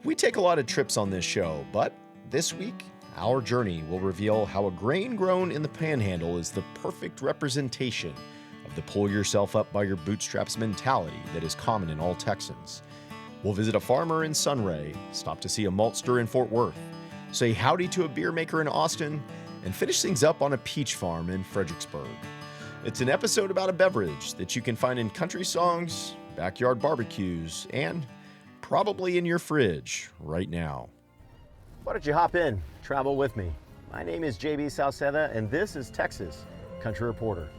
We take a lot of trips on this show, but this week, our journey will reveal how a grain grown in the Panhandle is the perfect representation of the pull yourself up by your bootstraps mentality that is common in all Texans. We'll visit a farmer in Sunray, stop to see a maltster in Fort Worth, say howdy to a beer maker in Austin, and finish things up on a peach farm in Fredericksburg. It's an episode about a beverage that you can find in country songs, backyard barbecues, and probably in your fridge right now. Why don't you hop in, travel with me? My name is JB Sauceda, and this is Texas Country Reporter.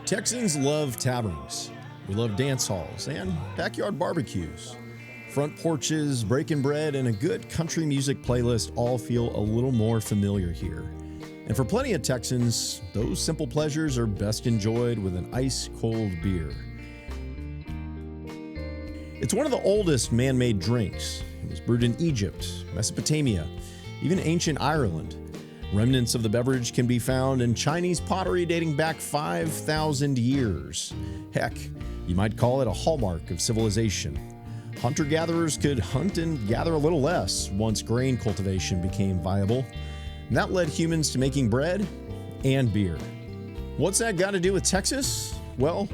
Texans love taverns. We love dance halls and backyard barbecues. Front porches, breaking bread, and a good country music playlist all feel a little more familiar here. And for plenty of Texans, those simple pleasures are best enjoyed with an ice-cold beer. It's one of the oldest man-made drinks. It was brewed in Egypt, Mesopotamia, even ancient Ireland. Remnants of the beverage can be found in Chinese pottery dating back 5,000 years. Heck, you might call it a hallmark of civilization. Hunter-gatherers could hunt and gather a little less once grain cultivation became viable. And that led humans to making bread and beer. What's that got to do with Texas? Well,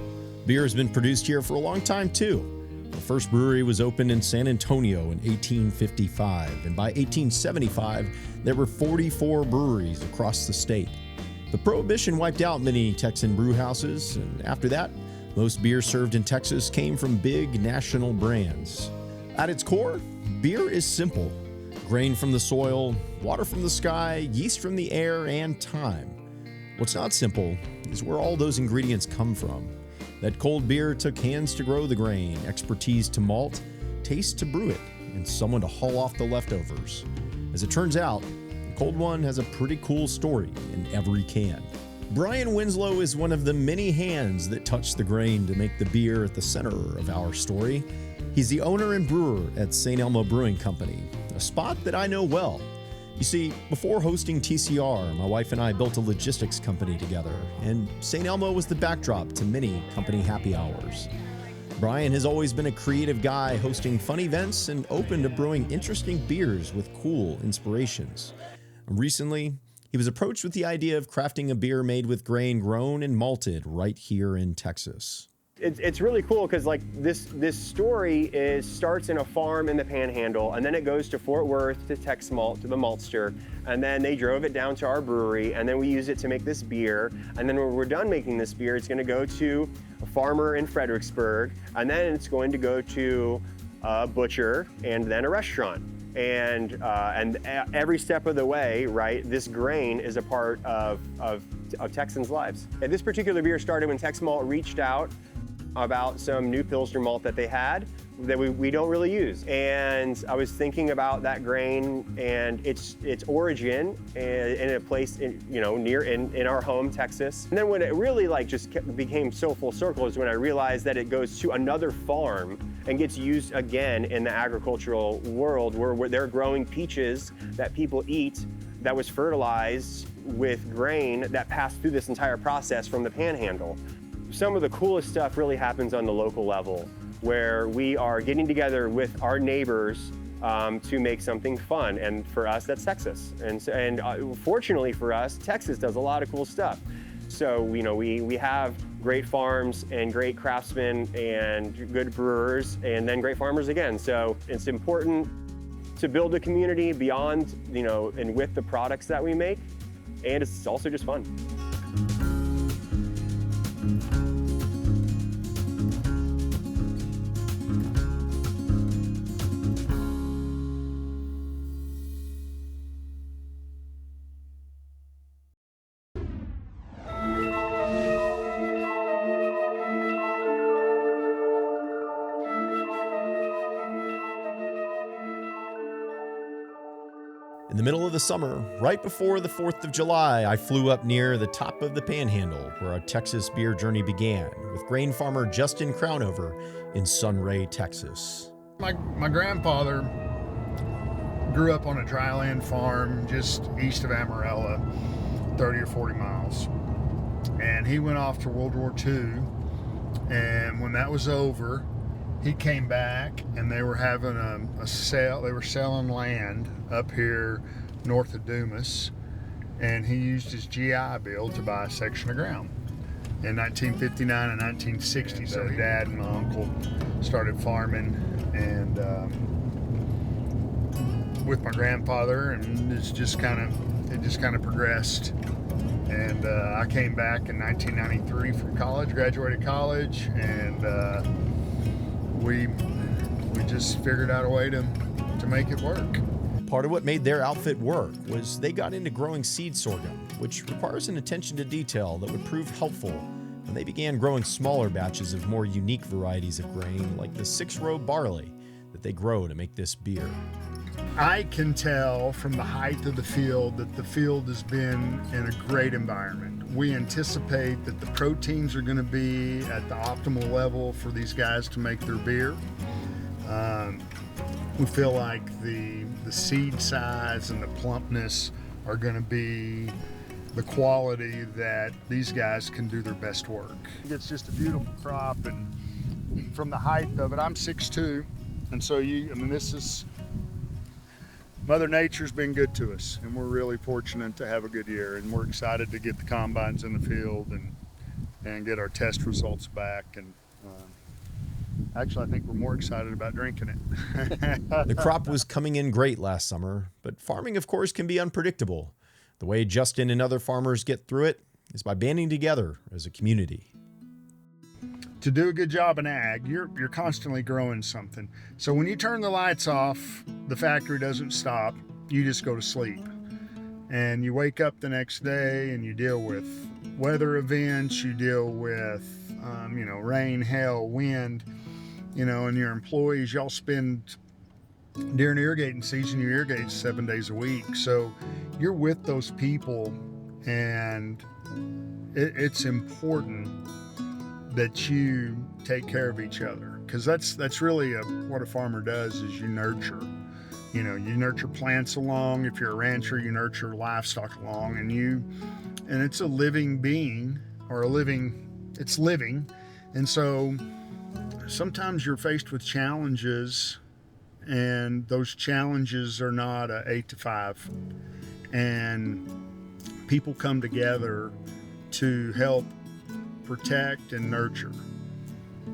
beer has been produced here for a long time too. The first brewery was opened in San Antonio in 1855, and by 1875, there were 44 breweries across the state. The Prohibition wiped out many Texan brew houses, and after that, most beer served in Texas came from big national brands. At its core, beer is simple. Grain from the soil, water from the sky, yeast from the air, and time. What's not simple is where all those ingredients come from. That cold beer took hands to grow the grain, expertise to malt, taste to brew it, and someone to haul off the leftovers. As it turns out, the cold one has a pretty cool story in every can. Brian Winslow is one of the many hands that touch the grain to make the beer at the center of our story. He's the owner and brewer at Elmo Brewing Co, a spot that I know well. You see, before hosting TCR, my wife and I built a logistics company together, and St. Elmo was the backdrop to many company happy hours. Brian has always been a creative guy, hosting fun events and open to brewing interesting beers with cool inspirations. Recently, he was approached with the idea of crafting a beer made with grain grown and malted right here in Texas. It's really cool because like this story starts in a farm in the Panhandle, and then it goes to Fort Worth to TexMalt, to the maltster, and then they drove it down to our brewery, and then we use it to make this beer, and then when we're done making this beer, it's going to go to a farmer in Fredericksburg, and then it's going to go to a butcher and then a restaurant. And every step of the way, right, this grain is a part of Texans' lives. And this particular beer started when TexMalt reached out about some new Pilsner malt that they had that we don't really use. And I was thinking about that grain and its origin in a place near in our home, Texas. And then when it really became so full circle is when I realized that it goes to another farm and gets used again in the agricultural world where they're growing peaches that people eat that was fertilized with grain that passed through this entire process from the Panhandle. Some of the coolest stuff really happens on the local level, where we are getting together with our neighbors to make something fun. And for us, that's Texas. And fortunately for us, Texas does a lot of cool stuff. So, we have great farms and great craftsmen and good brewers and then great farmers again. So it's important to build a community beyond, and with the products that we make. And it's also just fun. the middle of the summer, right before the 4th of July, I flew up near the top of the Panhandle where our Texas beer journey began with grain farmer Justin Crownover in Sunray, Texas. My grandfather grew up on a dryland farm just east of Amarillo, 30 or 40 miles. And he went off to World War II. And when that was over, he came back and they were having a sale. They were selling land up here north of Dumas, and he used his GI Bill to buy a section of ground in 1959 and 1960. So Dad and my uncle started farming, and with my grandfather, and it just kind of progressed. And I came back in 1993 from college, graduated college, and we just figured out a way to make it work. Part of what made their outfit work was they got into growing seed sorghum, which requires an attention to detail that would prove helpful when they began growing smaller batches of more unique varieties of grain, like the 6-row barley that they grow to make this beer. I can tell from the height of the field that the field has been in a great environment. We anticipate that the proteins are going to be at the optimal level for these guys to make their beer. We feel like the seed size and the plumpness are going to be the quality that these guys can do their best work. It's just a beautiful crop, and from the height of it, I'm 6'2", and so this is, Mother Nature's been good to us, and we're really fortunate to have a good year, and we're excited to get the combines in the field and get our test results back. And actually, I think we're more excited about drinking it. The crop was coming in great last summer, but farming, of course, can be unpredictable. The way Justin and other farmers get through it is by banding together as a community. To do a good job in ag, you're constantly growing something. So when you turn the lights off, the factory doesn't stop. You just go to sleep. And you wake up the next day and you deal with weather events, you deal with rain, hail, wind, and your employees, y'all spend, during irrigating season, you irrigate 7 days a week. So you're with those people, and it's important that you take care of each other, because that's really what a farmer does, is you nurture. You nurture plants along. If you're a rancher, you nurture livestock along, and it's a living being, or it's living. And so sometimes you're faced with challenges, and those challenges are not 8 to 5, and people come together to help protect and nurture.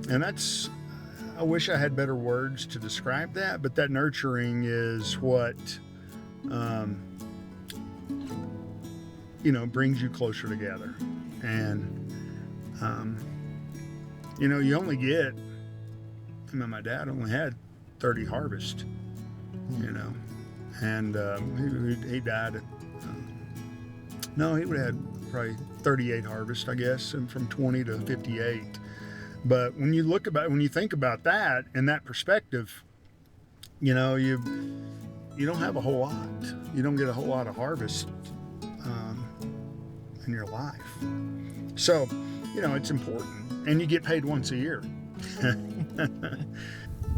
And I wish I had better words to describe that, but that nurturing is what brings you closer together. And you only get, my dad only had 30 harvests, and he died at he would have had probably 38 harvests, I guess, and from 20 to 58. But when you think about that in that perspective, you don't have a whole lot. You don't get a whole lot of harvest in your life. So, it's important, and you get paid once a year.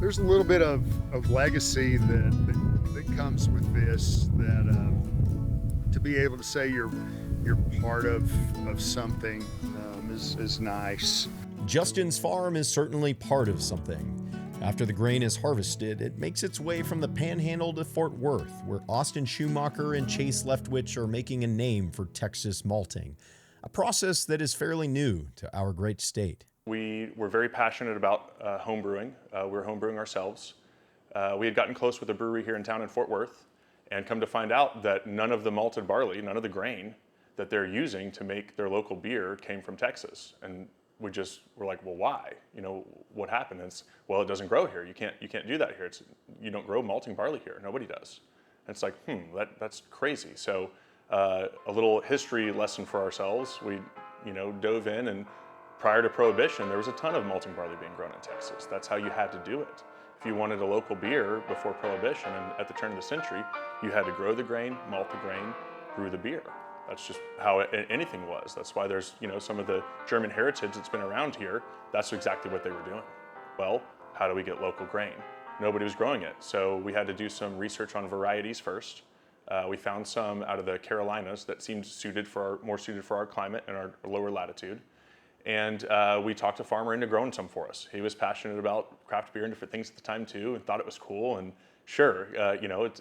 There's a little bit of legacy that comes with this, that to be able to say you're part of something is nice. Justin's farm is certainly part of something. After the grain is harvested, it makes its way from the Panhandle to Fort Worth, where Austin Schumacher and Chase Leftwich are making a name for Texas malting, a process that is fairly new to our great state. We were very passionate about home brewing. We were home brewing ourselves. We had gotten close with a brewery here in town in Fort Worth, and come to find out that none of the malted barley, none of the grain that they're using to make their local beer came from Texas. And we just were like, well, why? What happened? And it doesn't grow here. You can't do that here. You don't grow malting barley here. Nobody does. And it's like, that's crazy. So a little history lesson for ourselves. We, dove in, and prior to Prohibition, there was a ton of malting barley being grown in Texas. That's how you had to do it. If you wanted a local beer before Prohibition and at the turn of the century, you had to grow the grain, malt the grain, brew the beer. That's just how anything was. That's why there's, some of the German heritage that's been around here, that's exactly what they were doing. Well, how do we get local grain? Nobody was growing it, so we had to do some research on varieties first. We found some out of the Carolinas that seemed more suited for our climate and our lower latitude. And we talked a farmer into growing some for us. He was passionate about craft beer and different things at the time too, and thought it was cool. And sure,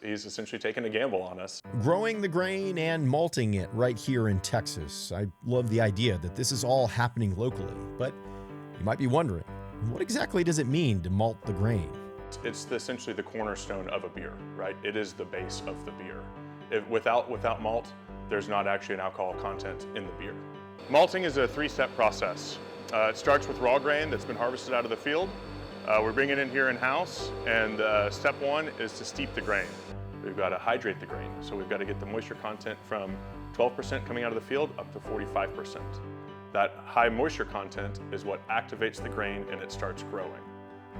he's essentially taking a gamble on us. Growing the grain and malting it right here in Texas. I love the idea that this is all happening locally, but you might be wondering, what exactly does it mean to malt the grain? It's essentially the cornerstone of a beer, right? It is the base of the beer. Without malt, there's not actually an alcohol content in the beer. Malting is a 3-step process. It starts with raw grain that's been harvested out of the field. We're bringing it in here in-house, and step 1 is to steep the grain. We've got to hydrate the grain, so we've got to get the moisture content from 12% coming out of the field up to 45%. That high moisture content is what activates the grain and it starts growing.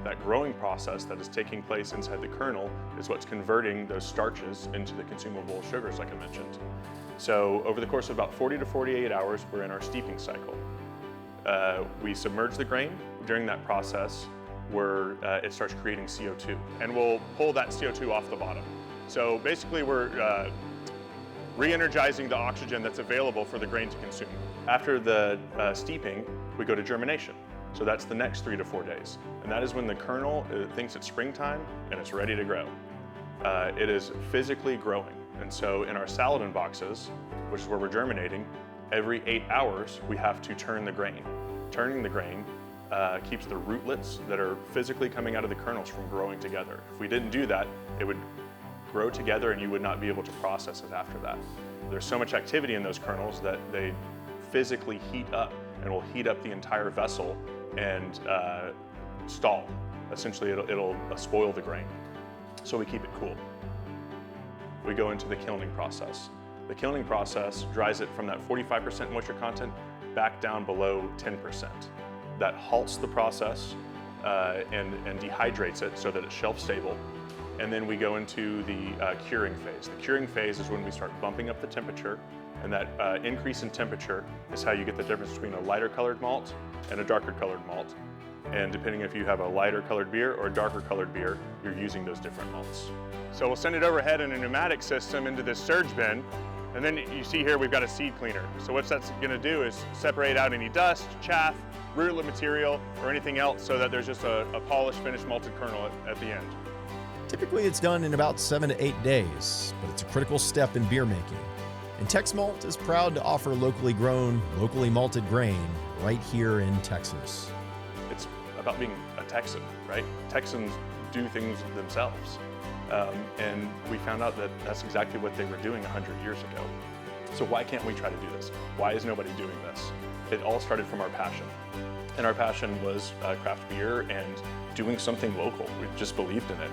That growing process that is taking place inside the kernel is what's converting those starches into the consumable sugars, like I mentioned. So over the course of about 40 to 48 hours, we're in our steeping cycle. We submerge the grain. During that process, it starts creating CO2, and we'll pull that CO2 off the bottom. So basically, we're re-energizing the oxygen that's available for the grain to consume. After the steeping, we go to germination. So that's the next 3 to 4 days. And that is when the kernel thinks it's springtime and it's ready to grow. It is physically growing. And so in our Saladin boxes, which is where we're germinating, every 8 hours we have to turn the grain. Turning the grain keeps the rootlets that are physically coming out of the kernels from growing together. If we didn't do that, it would grow together and you would not be able to process it after that. There's so much activity in those kernels that they physically heat up and will heat up the entire vessel and stall. Essentially, it'll spoil the grain. So we keep it cool. We go into the kilning process. The kilning process dries it from that 45% moisture content back down below 10%. That halts the process and dehydrates it so that it's shelf stable. And then we go into the curing phase. The curing phase is when we start bumping up the temperature, and that increase in temperature is how you get the difference between a lighter colored malt and a darker colored malt. And depending if you have a lighter colored beer or a darker colored beer, you're using those different malts. So we'll send it overhead in a pneumatic system into this surge bin, and then you see here we've got a seed cleaner. So what that's gonna do is separate out any dust, chaff, rootlet material, or anything else so that there's just a polished, finished malted kernel at the end. Typically it's done in about 7 to 8 days, but it's a critical step in beer making. And TexMalt is proud to offer locally grown, locally malted grain right here in Texas. It's about being a Texan, right? Texans do things themselves. And we found out that that's exactly what they were doing 100 years ago. So why can't we try to do this? Why is nobody doing this? It all started from our passion. And our passion was craft beer and doing something local. We just believed in it.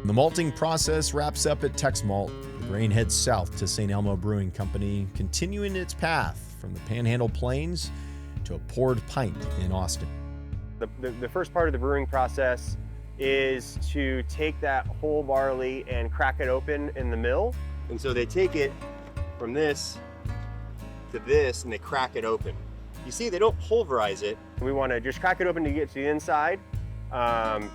The malting process wraps up at TexMalt. The grain heads south to St. Elmo Brewing Company, continuing its path from the Panhandle Plains to a poured pint in Austin. The first part of the brewing process is to take that whole barley and crack it open in the mill. And so they take it from this to this and they crack it open. You see, they don't pulverize it. We want to just crack it open to get to the inside.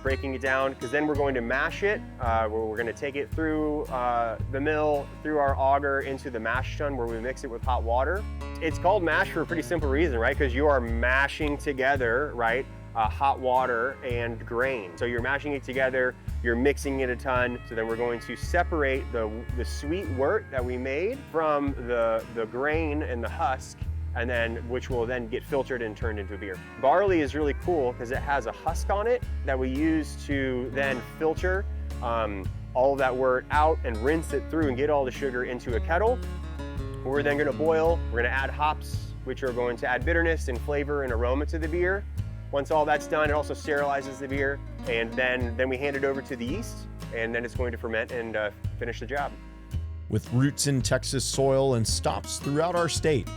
Breaking it down, because then we're going to mash it. We're going to take it through the mill, through our auger, into the mash tun where we mix it with hot water. It's called mash for a pretty simple reason, right? Because you are mashing together, right, hot water and grain. So you're mashing it together, you're mixing it a ton. So then we're going to separate the sweet wort that we made from the grain and the husk, and then which will then get filtered and turned into beer. Barley is really cool because it has a husk on it that we use to then filter all of that wort out and rinse it through and get all the sugar into a kettle. We're then gonna boil, we're gonna add hops, which are going to add bitterness and flavor and aroma to the beer. Once all that's done, it also sterilizes the beer, and then we hand it over to the yeast. and then it's going to ferment and finish the job. With roots in Texas soil and stops throughout our state,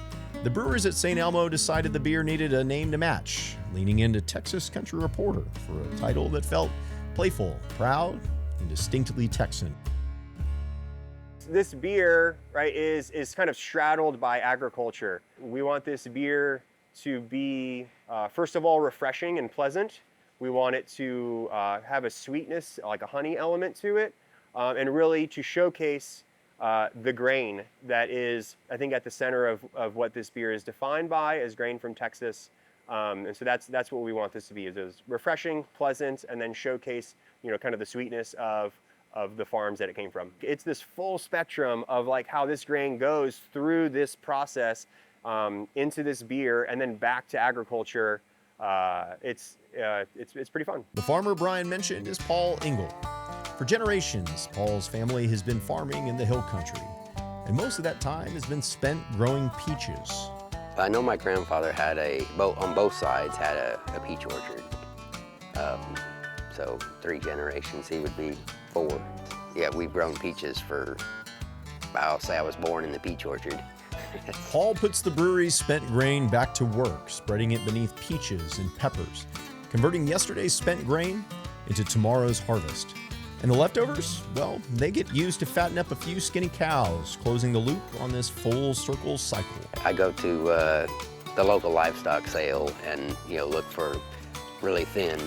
the brewers at St. Elmo decided the beer needed a name to match, leaning into Texas Country Reporter for a title that felt playful, proud, and distinctly Texan. This beer, right, is kind of straddled by agriculture. We want this beer to be, first of all, refreshing and pleasant. We want it to have a sweetness, like a honey element to it, and really to showcase the grain that is, I think, at the center of what this beer is defined by as grain from Texas. And so that's what we want this to be, is refreshing, pleasant, and then showcase, kind of the sweetness of the farms that it came from. It's this full spectrum of like how this grain goes through this process into this beer and then back to agriculture. It's pretty fun. The farmer Brian mentioned is Paul Engel. For generations, Paul's family has been farming in the hill country, and most of that time has been spent growing peaches. I know my grandfather had on both sides had a peach orchard. So 3 generations, he would be 4. Yeah, we've grown peaches I'll say I was born in the peach orchard. Paul puts the brewery's spent grain back to work, spreading it beneath peaches and peppers, converting yesterday's spent grain into tomorrow's harvest. And the leftovers, well, they get used to fatten up a few skinny cows, closing the loop on this full circle cycle. I go to the local livestock sale and look for really thin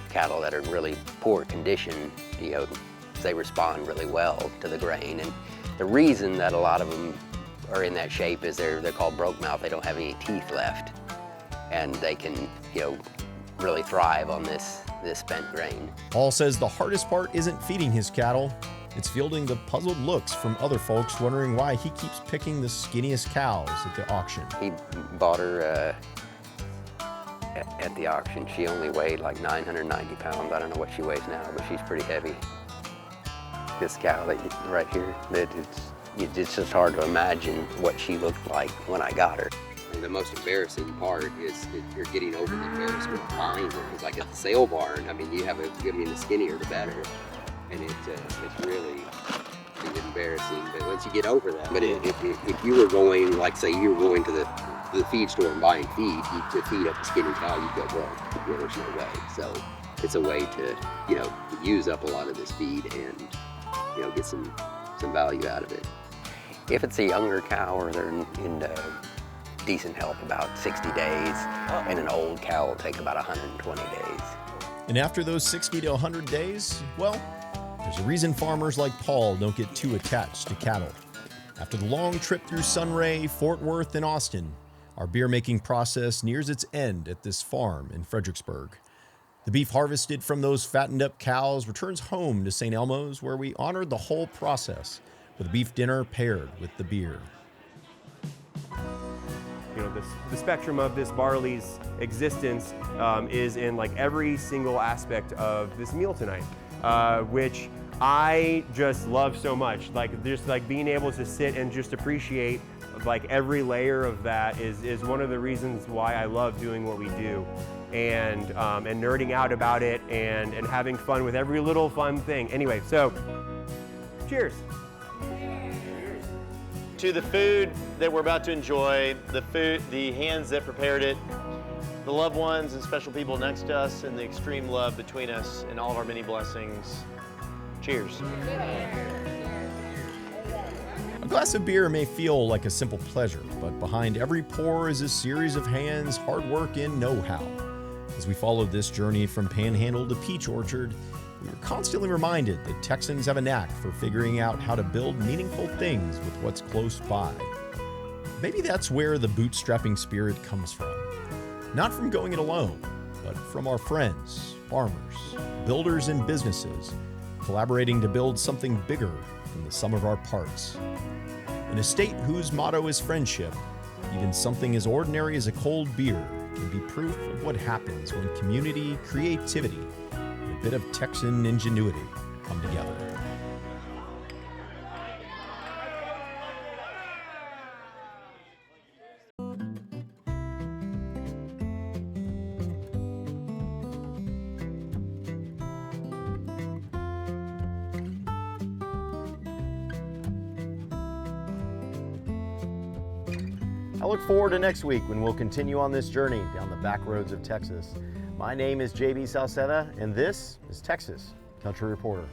cattle that are in really poor condition. They respond really well to the grain, and the reason that a lot of them are in that shape is they're called broke mouth. They don't have any teeth left, and they can really thrive on this spent grain. Paul says the hardest part isn't feeding his cattle, it's fielding the puzzled looks from other folks wondering why he keeps picking the skinniest cows at the auction. He bought her at the auction. She only weighed like 990 pounds. I don't know what she weighs now, but she's pretty heavy. This cow right here, it's just hard to imagine what she looked like when I got her. The most embarrassing part is you're getting over the embarrassment of buying her. It's like at the sale barn. I mean, the skinnier the better, and it's really embarrassing. But once you get over that, but if you were going, like say you were going to the feed store and buying feed, to feed up a skinny cow, you'd go broke. There's no way. So it's a way to use up a lot of this feed and get some value out of it. If it's a younger cow or they're in decent health, about 60 days, and an old cow will take about 120 days. And after those 60 to 100 days, well, there's a reason farmers like Paul don't get too attached to cattle. After the long trip through Sunray, Fort Worth, and Austin, our beer-making process nears its end at this farm in Fredericksburg. The beef harvested from those fattened-up cows returns home to St. Elmo's, where we honored the whole process with a beef dinner paired with the beer. The spectrum of this barley's existence is in like every single aspect of this meal tonight, which I just love so much. Like just like being able to sit and just appreciate like every layer of that is one of the reasons why I love doing what we do, and nerding out about it and having fun with every little fun thing. Anyway, so cheers. To the food that we're about to enjoy, the hands that prepared it, the loved ones and special people next to us, and the extreme love between us, and all of our many blessings. Cheers. A glass of beer may feel like a simple pleasure, but behind every pour is a series of hands, hard work, and know-how. As we followed this journey from Panhandle to Peach Orchard, we were constantly reminded that Texans have a knack for figuring out how to build meaningful things with what's close by. Maybe that's where the bootstrapping spirit comes from. Not from going it alone, but from our friends, farmers, builders, and businesses, collaborating to build something bigger than the sum of our parts. In a state whose motto is friendship, even something as ordinary as a cold beer can be proof of what happens when community, creativity, and a bit of Texan ingenuity come together. I look forward to next week when we'll continue on this journey down the back roads of Texas. My name is JB Salceda, and this is Texas Country Reporter.